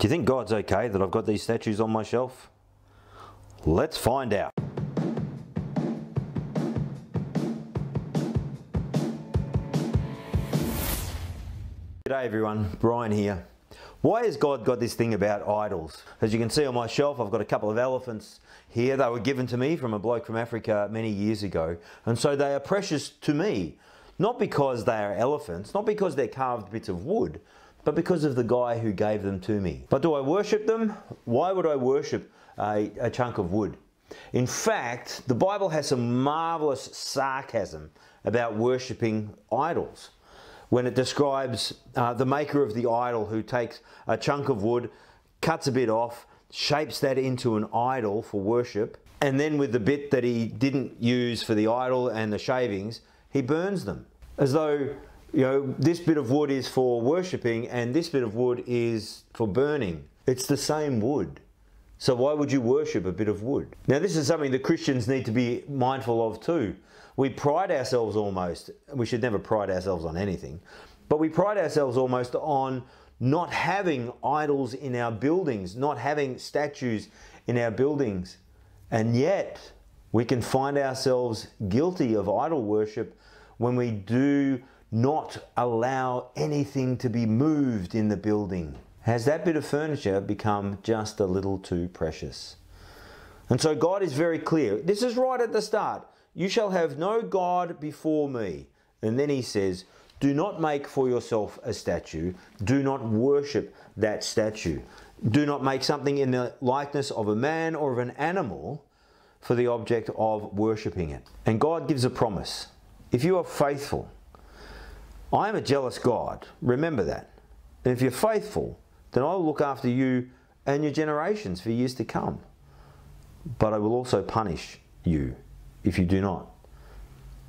Do you think God's okay that I've got these statues on my shelf? Let's find out. G'day everyone, Brian here. Why has God got this thing about idols? As you can see on my shelf, I've got a couple of elephants here. They were given to me from a bloke from Africa many years ago. And so they are precious to me, not because they are elephants, not because they're carved bits of wood, but because of the guy who gave them to me. But do I worship them? Why would I worship a chunk of wood? In fact, the Bible has some marvelous sarcasm about worshipping idols. When it describes the maker of the idol who takes a chunk of wood, cuts a bit off, shapes that into an idol for worship, and then with the bit that he didn't use for the idol and the shavings, he burns them. As though, you know, this bit of wood is for worshipping and this bit of wood is for burning. It's the same wood. So why would you worship a bit of wood? Now this is something that Christians need to be mindful of too. We pride ourselves almost, we should never pride ourselves on anything, but we pride ourselves almost on not having idols in our buildings, not having statues in our buildings. And yet we can find ourselves guilty of idol worship when we do not allow anything to be moved in the building. Has that bit of furniture become just a little too precious? And so God is very clear. This is right at the start. You shall have no God before me. And then he says, do not make for yourself a statue. Do not worship that statue. Do not make something in the likeness of a man or of an animal for the object of worshipping it. And God gives a promise. If you are faithful, I am a jealous God. Remember that. And if you're faithful, then I will look after you and your generations for years to come. But I will also punish you if you do not.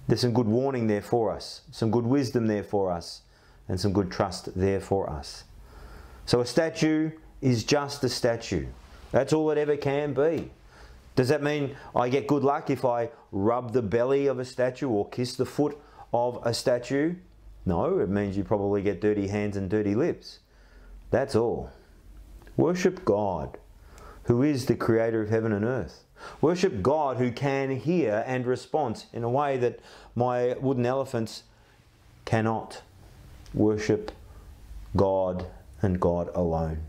There's some good warning there for us, some good wisdom there for us, and some good trust there for us. So a statue is just a statue. That's all it ever can be. Does that mean I get good luck if I rub the belly of a statue or kiss the foot of a statue? No, it means you probably get dirty hands and dirty lips. That's all. Worship God, who is the creator of heaven and earth. Worship God who can hear and respond in a way that my wooden elephants cannot. Worship God and God alone.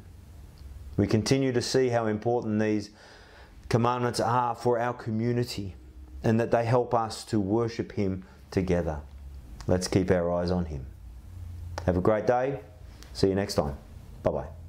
We continue to see how important these commandments are for our community and that they help us to worship Him together. Let's keep our eyes on Him. Have a great day. See you next time. Bye-bye.